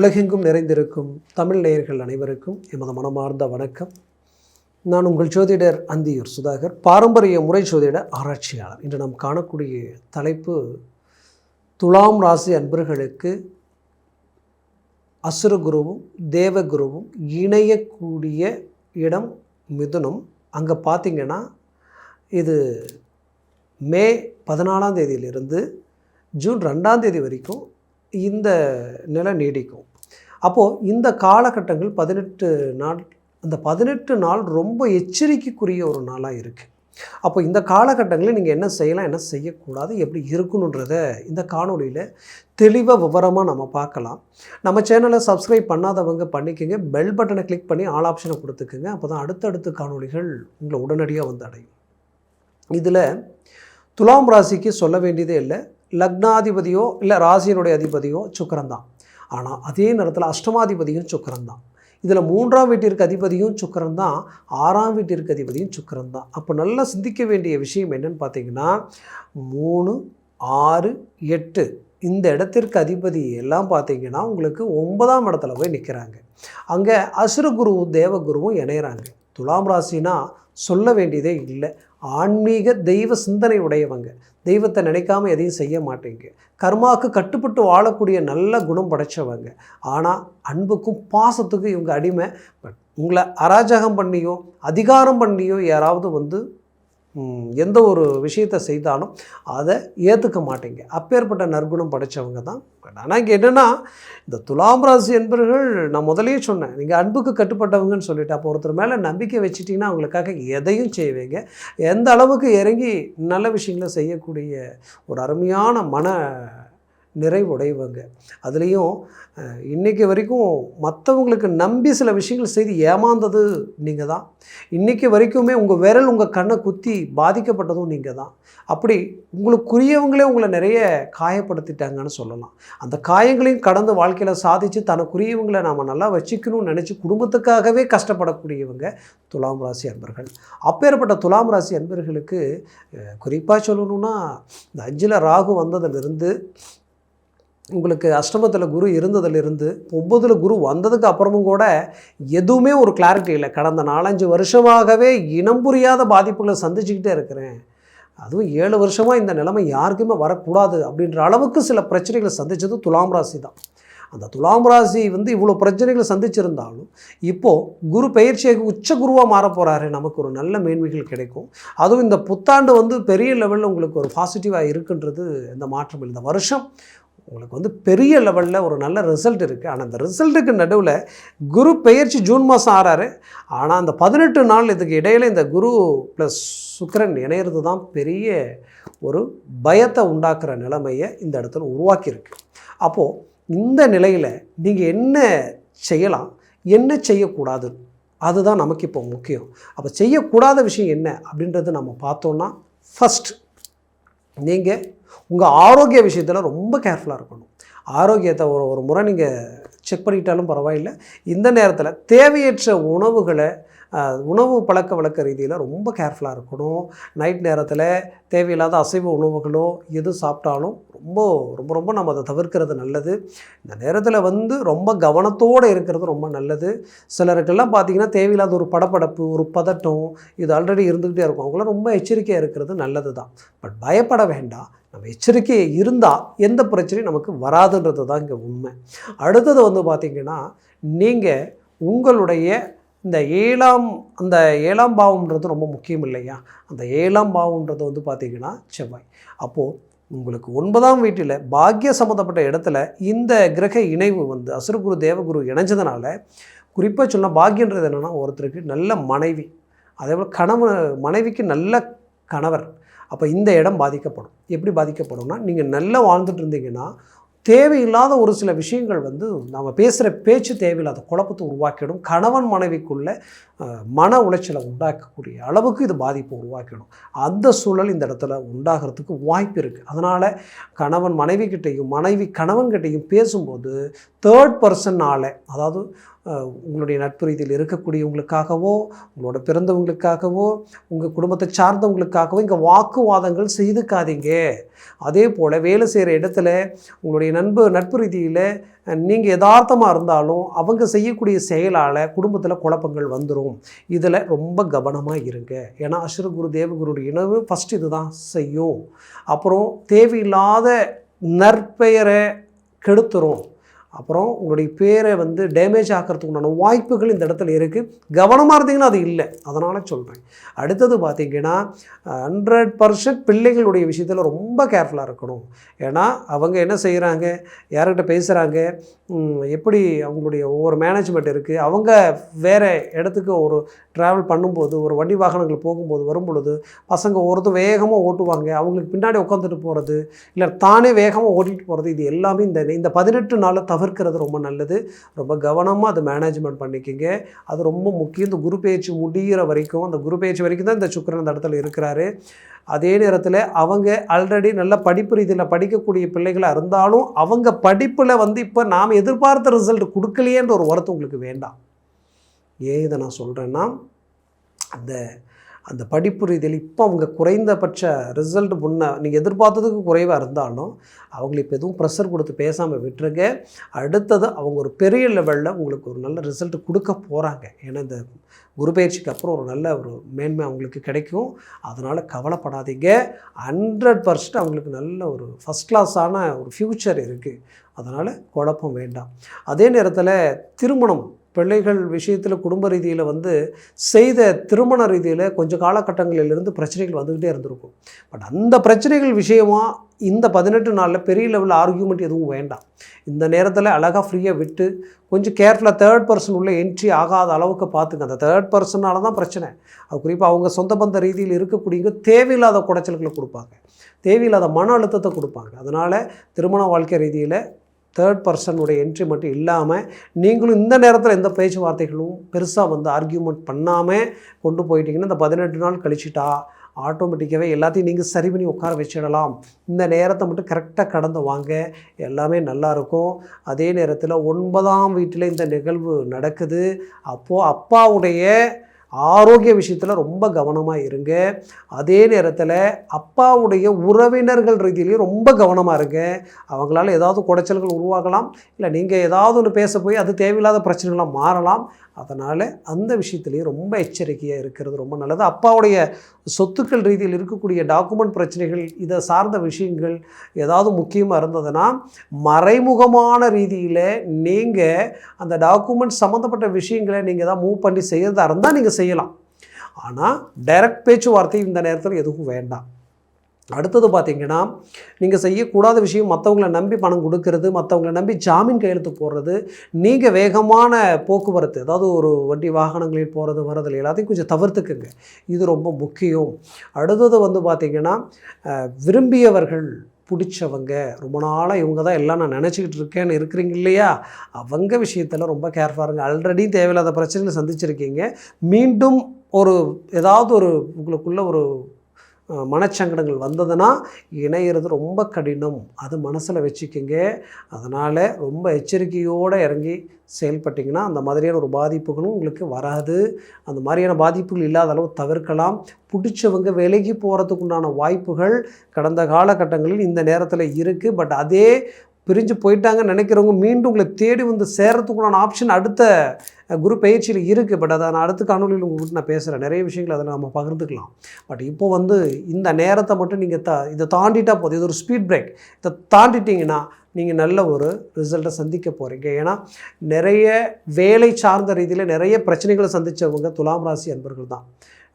உலகெங்கும் நிறைந்திருக்கும் தமிழ் நேயர்கள் அனைவருக்கும் எமது மனமார்ந்த வணக்கம். நான் உங்கள் ஜோதிடர் அந்தியூர் சுதாகர், பாரம்பரிய முறை ஜோதிட ஆராய்ச்சியாளர். இன்று நாம் காணக்கூடிய தலைப்பு, துலாம் ராசி அன்பர்களுக்கு அசுரகுருவும் தேவகுருவும் இணையக்கூடிய இடம் மிதுனம். அங்கே பார்த்திங்கன்னா இது மே 14ஆம் தேதியிலிருந்து ஜூன் 2ஆம் தேதி வரைக்கும் இந்த நிலை நீடிக்கும். அப்போது இந்த காலகட்டங்கள் 18 நாள், அந்த 18 நாள் ரொம்ப எச்சரிக்கைக்குரிய ஒரு நாளாக இருக்குது. அப்போ இந்த காலகட்டங்களில் நீங்கள் என்ன செய்யலாம், என்ன செய்யக்கூடாது, எப்படி இருக்கணுன்றத இந்த காணொலியில் தெளிவாக விவரமாக நம்ம பார்க்கலாம். நம்ம சேனலை சப்ஸ்கிரைப் பண்ணாதவங்க பண்ணிக்கோங்க, பெல் பட்டனை கிளிக் பண்ணி ஆல் ஆப்ஷனை கொடுத்துக்குங்க. அப்போ தான் அடுத்தடுத்த காணொலிகள் உங்களை உடனடியாக வந்து அடையும். இதில் துலாம் ராசிக்கு சொல்ல வேண்டியதே இல்லை. லக்னாதிபதியோ இல்லை ராசியினுடைய அதிபதியோ சுக்கிரன் தான். ஆனால் அதே நேரத்தில் அஷ்டமாதிபதியும் சுக்கிரன் தான். இதில் 3ஆம் வீட்டிற்கு அதிபதியும் சுக்கிரன் தான், 6ஆம் வீட்டிற்கு அதிபதியும் சுக்கிரன் தான். அப்போ நல்லா சிந்திக்க வேண்டிய விஷயம் என்னென்னு பார்த்தீங்கன்னா, 3, 6, 8 இந்த இடத்திற்கு அதிபதி எல்லாம் பார்த்தீங்கன்னா உங்களுக்கு 9ஆம் இடத்துல போய் நிற்கிறாங்க. அங்கே அசுரகுருவும் தேவகுருவும் இணையிறாங்க. துலாம் ராசினா சொல்ல வேண்டியதே இல்லை. ஆன்மீக தெய்வ சிந்தனை உடையவங்க, தெய்வத்தை நினைக்காம எதையும் செய்ய மாட்டேங்க, கர்மாவுக்கு கட்டுப்பட்டு வாழக்கூடிய நல்ல குணம் படைச்சவங்க. ஆனால் அன்புக்கும் பாசத்துக்கும் இவங்க அடிமை. பட் உங்களை அராஜகம் பண்ணியோ அதிகாரம் பண்ணியோ யாராவது வந்து எந்த ஒரு விஷயத்தை செய்தாலும் அதை ஏற்றுக்க மாட்டேங்க. அப்பேற்பட்ட நற்குணம் படைத்தவங்க தான். பட் ஆனால் இங்கே என்னென்னா, இந்த துலாம் ராசி என்பவர்கள் நான் முதலே சொன்னேன், நீங்கள் அன்புக்கு கட்டுப்பட்டவங்கன்னு சொல்லிட்டு, அப்போ ஒருத்தர் மேலே நம்பிக்கை வச்சுட்டிங்கன்னா அவங்களுக்காக எதையும் செய்வீங்க. எந்த அளவுக்கு இறங்கி நல்ல விஷயங்களை செய்யக்கூடிய ஒரு அருமையான மன நிறைவுடையவங்க. அதுலேயும் இன்றைக்கி வரைக்கும் மற்றவங்களுக்கு நம்பி சில விஷயங்கள் செய்து ஏமாந்தது நீங்கள் தான். இன்றைக்கி வரைக்குமே உங்கள் விரல் உங்கள் கண்ணை குத்தி பாதிக்கப்பட்டதும் நீங்கள் தான். அப்படி உங்களுக்குரியவங்களே உங்களை நிறைய காயப்படுத்திட்டாங்கன்னு சொல்லலாம். அந்த காயங்களையும் கடந்து வாழ்க்கையில் சாதித்து தனக்குரியவங்களை நாம் நல்லா வச்சுக்கணும்னு நினச்சி குடும்பத்துக்காகவே கஷ்டப்படக்கூடியவங்க துலாம் ராசி அன்பர்கள். அப்பேற்பட்ட துலாம் ராசி அன்பர்களுக்கு குறிப்பாக சொல்லணுன்னா, இந்த 5ல் ராகு வந்ததிலிருந்து, உங்களுக்கு அஷ்டமத்தில் குரு இருந்ததிலிருந்து, 9ல் குரு வந்ததுக்கு அப்புறமும் கூட எதுவுமே ஒரு கிளாரிட்டி இல்லை. கடந்த 4-5 வருஷமாகவே இனம் புரியாத பாதிப்புகளை சந்திச்சுக்கிட்டே இருக்கிறேன். அதுவும் 7 வருஷமாக இந்த நிலைமை யாருக்குமே வரக்கூடாது அப்படின்ற அளவுக்கு சில பிரச்சனைகளை சந்தித்தது துலாம் ராசி தான். அந்த துலாம் ராசி வந்து இவ்வளோ பிரச்சனைகளை சந்திச்சிருந்தாலும் இப்போது குரு பயிற்சியாக உச்ச குருவாக மாற போகிறாரு. நமக்கு ஒரு நல்ல மேன்மைகள் கிடைக்கும். அதுவும் இந்த புத்தாண்டு வந்து பெரிய லெவலில் உங்களுக்கு ஒரு பாசிட்டிவாக இருக்குன்றது எந்த மாற்றம் இல்லை. இந்த வருஷம் உங்களுக்கு வந்து பெரிய லெவலில் ஒரு நல்ல ரிசல்ட் இருக்குது. ஆனால் அந்த ரிசல்ட்டுக்கு நடுவில் குரு பெயர்ச்சி ஜூன் மாதம் ஆறாரு. ஆனால் அந்த 18 நாள் இதுக்கு இடையில் இந்த குரு ப்ளஸ் சுக்கிரன் இணையிறது தான் பெரிய ஒரு பயத்தை உண்டாக்குற நிலைமையை இந்த இடத்துல உருவாக்கியிருக்கு. அப்போது இந்த நிலையில் நீங்கள் என்ன செய்யலாம், என்ன செய்யக்கூடாது, அதுதான் நமக்கு இப்போ முக்கியம். அப்போ செய்யக்கூடாத விஷயம் என்ன அப்படின்றது நம்ம பார்த்தோன்னா, ஃபஸ்ட் நீங்கள் உங்கள் ஆரோக்கிய விஷயத்தில் ரொம்ப கேர்ஃபுல்லாக இருக்கணும். ஆரோக்கியத்தை ஒரு முறை நீங்கள் செக் பண்ணிட்டாலும் பரவாயில்லை. இந்த நேரத்தில் தேவையற்ற உணவுகளை, உணவு பழக்க வழக்க ரீதியில் ரொம்ப கேர்ஃபுல்லாக இருக்கணும். நைட் நேரத்தில் தேவையில்லாத அசைவ உணவுகளோ எது சாப்பிட்டாலும் ரொம்ப ரொம்ப ரொம்ப நம்ம அதை தவிர்க்கிறது நல்லது. இந்த நேரத்தில் வந்து ரொம்ப கவனத்தோடு இருக்கிறது ரொம்ப நல்லது. சிலருக்கெல்லாம் பார்த்திங்கன்னா தேவையில்லாத ஒரு படபடப்பு, ஒரு பதட்டம், இது ஆல்ரெடி இருந்துக்கிட்டே இருக்கும். அவங்களாம் ரொம்ப எச்சரிக்கையாக இருக்கிறது நல்லது தான். பட் பயப்பட வேண்டாம். நம்ம எச்சரிக்கை இருந்தால் எந்த பிரச்சனையும் நமக்கு வராதுன்றது தான் இங்கே உண்மை. அடுத்தது வந்து பார்த்திங்கன்னா, நீங்கள் உங்களுடைய இந்த 7ஆம் பாவம்ன்றது ரொம்ப முக்கியம் இல்லையா? அந்த 7ஆம் பாவம்ன்றது வந்து பார்த்திங்கன்னா செவ்வாய். அப்போது உங்களுக்கு 9ஆம் வீட்டில் பாக்கிய சம்மந்தப்பட்ட இடத்துல இந்த கிரக இணைவு வந்து அசுரகுரு தேவகுரு இணைஞ்சதுனால, குறிப்பாக சொன்னால் பாக்கியன்றது என்னென்னா, ஒருத்தருக்கு நல்ல மனைவி, அதேபோல் மனைவிக்கு நல்ல கணவர். அப்போ இந்த இடம் பாதிக்கப்படும். எப்படி பாதிக்கப்படும்னா, நீங்கள் நல்லா வாழ்ந்துட்டு இருந்தீங்கன்னா தேவையில்லாத ஒரு சில விஷயங்கள் வந்து நம்ம பேசுகிற பேச்சு தேவையில்லாத குழப்பத்தை உருவாக்கிடும். கணவன் மனைவிக்குள்ளே மன உளைச்சலை உண்டாக்கக்கூடிய அளவுக்கு இது பாதிப்பை உருவாக்கிடும். அந்த சூழல் இந்த இடத்துல உண்டாகிறதுக்கு வாய்ப்பு இருக்குது. அதனால் கணவன் மனைவிக்கிட்டையும் மனைவி கணவன்கிட்டையும் பேசும்போது 3rd பர்சனால், அதாவது உங்களுடைய நட்பு ரீதியில் இருக்கக்கூடியவங்களுக்காகவோ, உங்களோட பிறந்தவங்களுக்காகவோ, உங்கள் குடும்பத்தை சார்ந்தவங்களுக்காகவோ இங்கே வாக்குவாதங்கள் செய்துக்காதீங்க. அதே போல் வேலை செய்கிற இடத்துல உங்களுடைய நட்பு ரீதியில் நீங்கள் யதார்த்தமாக இருந்தாலும் அவங்க செய்யக்கூடிய செயலால் குடும்பத்தில் குழப்பங்கள் வந்துடும். இதில் ரொம்ப கவனமாக இருங்க. ஏன்னா அசுரகுரு தேவகுருடைய இணைவு ஃபஸ்ட்டு இது தான் செய்யும். அப்புறம் தேவையில்லாத நற்பெயரை கெடுத்துரும். அப்புறம் உங்களுடைய பேரை டேமேஜ் ஆக்கிறதுக்கு உண்டான வாய்ப்புகள் இந்த இடத்துல இருக்குது. கவனமாக இருந்தீங்கன்னா அது இல்லை, அதனால் சொல்கிறேன். அடுத்தது பார்த்திங்கன்னா 100% பிள்ளைகளுடைய விஷயத்தில் ரொம்ப கேர்ஃபுல்லாக இருக்கணும். ஏன்னா அவங்க என்ன செய்கிறாங்க, யார்கிட்ட பேசுகிறாங்க, எப்படி அவங்களுடைய ஒவ்வொரு மேனேஜ்மெண்ட் இருக்குது. அவங்க வேறு இடத்துக்கு ஒரு ட்ராவல் பண்ணும்போது, ஒரு வண்டி வாகனங்கள் போகும்போது வரும்பொழுது பசங்க ஒருத்தர் வேகமாக ஓட்டுவாங்க, அவங்களுக்கு பின்னாடி உட்காந்துட்டு போகிறது, இல்லை தானே வேகமாக ஓட்டிகிட்டு போகிறது. இது எல்லாமே இந்த 18 நாளில் தவிர்க்கிறது ரொம்ப நல்லது. ரொம்ப கவனமாக அதை மேனேஜ்மெண்ட் பண்ணிக்கிங்க. அது ரொம்ப முக்கியம். இந்த குரு பெயர்ச்சி முடிகிற வரைக்கும், அந்த குரு பெயர்ச்சி வரைக்கும் தான் இந்த சுக்கிரன் அந்த இடத்துல இருக்கிறாரு. அதே நேரத்தில் அவங்க ஆல்ரெடி நல்ல படிப்பு ரீதியில் படிக்கக்கூடிய பிள்ளைகளாக இருந்தாலும் அவங்க படிப்பில் இப்போ நாம் எதிர்பார்த்த ரிசல்ட் கொடுக்கலையேன்ற ஒரு வருத்தம் உங்களுக்கு வேண்டாம். ஏன் இதை நான் சொல்கிறேன்னா, அந்த படிப்பு ரீதியில் இப்போ அவங்க குறைந்தபட்ச ரிசல்ட் நீங்கள் எதிர்பார்த்ததுக்கு குறைவாக இருந்தாலும் அவங்களை இப்போ எதுவும் ப்ரெஷர் கொடுத்து பேசாமல் விட்டுருங்க. அடுத்தது அவங்க ஒரு பெரிய லெவலில் உங்களுக்கு ஒரு நல்ல ரிசல்ட் கொடுக்க போகிறாங்க. ஏன்னா இந்த குரு பயிற்சிக்கு அப்புறம் ஒரு நல்ல ஒரு மேன்மை அவங்களுக்கு கிடைக்கும். அதனால் கவலைப்படாதீங்க. 100% அவங்களுக்கு நல்ல ஒரு ஃபஸ்ட் கிளாஸான ஒரு ஃப்யூச்சர் இருக்குது. அதனால் குழப்பம் வேண்டாம். அதே நேரத்தில் திருமணம் பிள்ளைகள் விஷயத்தில் குடும்ப ரீதியில் செய்த திருமண ரீதியில் கொஞ்சம் காலகட்டங்களிலிருந்து பிரச்சனைகள் வந்துக்கிட்டே இருந்திருக்கும். பட் அந்த பிரச்சனைகள் விஷயமாக இந்த 18 நாளில் பெரிய லெவலில் ஆர்கியூமெண்ட் எதுவும் வேண்டாம். இந்த நேரத்தில் அழகாக ஃப்ரீயாக விட்டு கொஞ்சம் கேர்ஃபுல்லாக தேர்ட் பர்சன் உள்ள என்ட்ரி ஆகாத அளவுக்கு பார்த்துங்க. அந்த தேர்ட் பர்சனால தான் பிரச்சனை. அது குறிப்பாக அவங்க சொந்த பந்த ரீதியில் இருக்கக்கூடிய தேவையில்லாத குடைச்சல்களை கொடுப்பாங்க, தேவையில்லாத மன அழுத்தத்தை கொடுப்பாங்க. அதனால் திருமண வாழ்க்கை ரீதியில் தேர்ட் பர்சனுடைய என்ட்ரி மட்டும் இல்லாமல் நீங்களும் இந்த நேரத்தில் எந்த பேச்சுவார்த்தைகளும் பெருசாக ஆர்கியூமெண்ட் பண்ணாமல் கொண்டு போயிட்டீங்கன்னா இந்த 18 நாள் கழிச்சிட்டா ஆட்டோமேட்டிக்காகவே எல்லாத்தையும் நீங்கள் சரி பண்ணி உட்கார வச்சிடலாம். இந்த நேரத்தை மட்டும் கரெக்டாக கடந்து வாங்க, எல்லாமே நல்லாயிருக்கும். அதே நேரத்தில் 9ஆம் வீட்டில் இந்த நிகழ்வு நடக்குது. அப்போது அப்பாவுடைய ஆரோக்கிய விஷயத்தில் ரொம்ப கவனமாக இருங்க. அதே நேரத்தில் அப்பாவுடைய உறவினர்கள் ரீதியிலையும் ரொம்ப கவனமாக இருங்க. அவங்களால ஏதாவது குடைச்சல்கள் உருவாகலாம், இல்லை நீங்கள் ஏதாவது ஒன்று பேச போய் அது தேவையில்லாத பிரச்சனைகளாக மாறலாம். அதனால் அந்த விஷயத்துலேயும் ரொம்ப எச்சரிக்கையாக இருக்கிறது ரொம்ப நல்லது. அப்பாவுடைய சொத்துக்கள் ரீதியில் இருக்கக்கூடிய டாக்குமெண்ட் பிரச்சனைகள், இதை சார்ந்த விஷயங்கள் ஏதாவது முக்கியமாக இருந்ததுன்னா மறைமுகமான ரீதியில் நீங்கள் அந்த டாக்குமெண்ட் சம்மந்தப்பட்ட விஷயங்களை நீங்கள் தான் மூவ் பண்ணி செய்கிறதா இருந்தால் நீங்கள் செய்யலாம். ஆனால் டைரக்ட் பேச்சுவார்த்தை இந்த நேரத்தில் எதுவும் வேண்டாம். அடுத்தது பார்த்திங்கன்னா, நீங்கள் செய்யக்கூடாத விஷயம் மற்றவங்களை நம்பி பணம் கொடுக்கறது, மற்றவங்களை நம்பி ஜாமீன் கையெழுத்து போடுறது, நீங்கள் வேகமான போக்குவரத்து, அதாவது ஒரு வண்டி வாகனங்களில் போகிறது வரதில் எல்லாத்தையும் கொஞ்சம் தவிர்த்துக்குங்க. இது ரொம்ப முக்கியம். அடுத்தது பார்த்திங்கன்னா, விரும்பியவர்கள் பிடிச்சவங்க ரொம்ப நாளாக இவங்க தான் எல்லாம் நான் நினச்சிக்கிட்டு இருக்கேன்னு இருக்கிறீங்க இல்லையா, அவங்க விஷயத்தில் ரொம்ப கேர்ஃபுல்லாக இருங்க. ஆல்ரெடி தேவையில்லாத பிரச்சனைகளை சந்திச்சிருக்கீங்க. மீண்டும் ஏதாவது உங்களுக்குள்ள ஒரு மனச்சங்கடங்கள் வந்ததுன்னா இணையிறது ரொம்ப கடினம். அது மனசில் வச்சுக்கிங்க. அதனால் ரொம்ப எச்சரிக்கையோடு இறங்கி செயல்பட்டிங்கன்னா அந்த மாதிரியான ஒரு பாதிப்புகளும் உங்களுக்கு வராது. அந்த மாதிரியான பாதிப்புகள் இல்லாத அளவு தவிர்க்கலாம். பிடிச்சவங்க விலகி போகிறதுக்கு உண்டான வாய்ப்புகள் கடந்த காலகட்டங்களில் இந்த நேரத்தில் இருக்குது. பட் அதே பிரிஞ்சு போயிட்டாங்கன்னு நினைக்கிறவங்க மீண்டும் உங்களை தேடி சேர்கிறதுக்குண்டான ஆப்ஷன் அடுத்த குரு பயிற்சியில் இருக்குது. பட் அதை நான் அடுத்த காணொலியில் உங்கள்கிட்ட நான் பேசுகிறேன். நிறைய விஷயங்கள் அதில் நம்ம பகிர்ந்துக்கலாம். பட் இப்போது இந்த நேரத்தை மட்டும் நீங்கள் இதை தாண்டிட்டால் போதும். இது ஒரு ஸ்பீட் பிரேக். இதை தாண்டிட்டிங்கன்னா நீங்கள் நல்ல ஒரு ரிசல்ட்டை சந்திக்க போகிறீங்க. ஏன்னா நிறைய வேலை சார்ந்த ரீதியில் நிறைய பிரச்சனைகளை சந்தித்தவங்க துலாம் ராசி அன்பர்கள் தான்.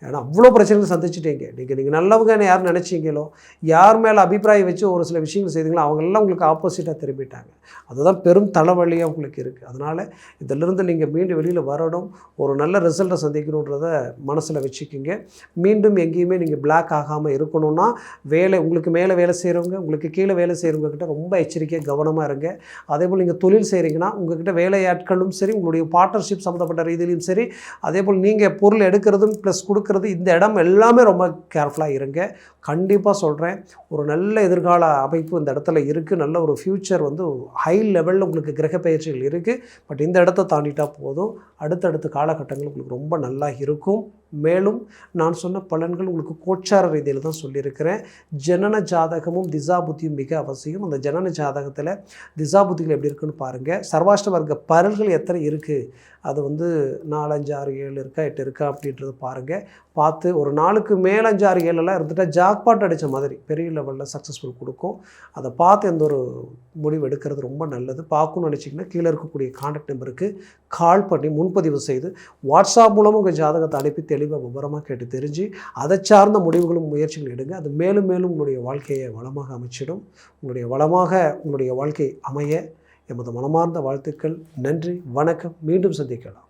ஏன்னா அவ்வளோ பிரச்சனைகள் சந்திச்சிட்டீங்க. நீங்கள் நல்லவங்கன்னு யார் நினச்சிங்களோ, யார் மேலே அபிப்பிராயம் வச்சு ஒரு சில விஷயங்கள் செய்தீங்களோ அவங்களெல்லாம் உங்களுக்கு ஆப்போசிட்டாக திரும்பிட்டாங்க. அதுதான் பெரும் தலைவலியாக உங்களுக்கு இருக்குது. அதனால் இதிலிருந்து நீங்கள் மீண்டும் வெளியில் வரணும், ஒரு நல்ல ரிசல்ட்டை சந்திக்கணுன்றத மனசில் வச்சுக்கிங்க. மீண்டும் எங்கேயுமே நீங்கள் பிளாக் ஆகாமல் இருக்கணும்னா உங்களுக்கு மேலே வேலை செய்கிறவங்க, உங்களுக்கு கீழே வேலை செய்கிறவங்கக்கிட்ட ரொம்ப எச்சரிக்கையாக கவனமாக இருங்க. அதே போல் நீங்கள் தொழில் செய்கிறீங்கன்னா உங்கள்கிட்ட வேலையாட்களும் சரி, உங்களுடைய பார்ட்னர்ஷிப் சம்மந்தப்பட்ட ரீதியிலையும் சரி, அதே போல் நீங்கள் பொருள் எடுக்கிறதும் ப்ளஸ் கொடுக்க கொடுக்கறது இந்த இடம் எல்லாமே ரொம்ப கேர்ஃபுல்லாக இருங்க. கண்டிப்பாக சொல்கிறேன், ஒரு நல்ல எதிர்கால அமைப்பு இந்த இடத்துல இருக்குது. நல்ல ஒரு ஃப்யூச்சர் வந்து ஹை லெவலில் உங்களுக்கு கிரக பயிற்சிகள் இருக்குது. பட் இந்த இடத்த தாண்டிட்டா போதும், அடுத்தடுத்த காலகட்டங்கள் உங்களுக்கு ரொம்ப நல்லா இருக்கும். மேலும் நான் சொன்ன பலன்கள் உங்களுக்கு கோச்சார ரீதியில் தான் சொல்லியிருக்கிறேன். ஜனன ஜாதகமும் திசா புத்தியும் மிக அவசியம். அந்த ஜனன ஜாதகத்தில் திசா புத்திகள் எப்படி இருக்குன்னு பாருங்கள். சர்வாஷ்ட வர்க்க பரல்கள் எத்தனை இருக்குது, அது வந்து 4, 5, 6, 7 இருக்கா 8 இருக்கா அப்படின்றத பாருங்கள். பார்த்து ஒரு 4க்கு மேலே 5, 6, 7 இருந்துட்டால் ஜாக்பாட் அடித்த மாதிரி பெரிய லெவலில் சக்ஸஸ்ஃபுல் கொடுக்கும். அதை பார்த்து எந்த ஒரு முடிவு எடுக்கிறது ரொம்ப நல்லது. பார்க்கணும்னு நினச்சிங்கன்னா கீழே இருக்கக்கூடிய கான்டாக்ட் நம்பருக்கு கால் பண்ணி முன்பதிவு செய்து வாட்ஸ்அப் மூலமாக உங்கள் ஜாதகத்தை அனுப்பி தெளிவாக விவரமாக கேட்டு தெரிஞ்சு அதை சார்ந்த முடிவுகளும் முயற்சிகள் எடுங்க. அது மேலும் மேலும் உங்களுடைய வாழ்க்கையை வளமாக அமைச்சிடும். உங்களுடைய வாழ்க்கை அமைய எமது மனமார்ந்த வாழ்த்துக்கள். நன்றி, வணக்கம். மீண்டும் சந்திக்கலாம்.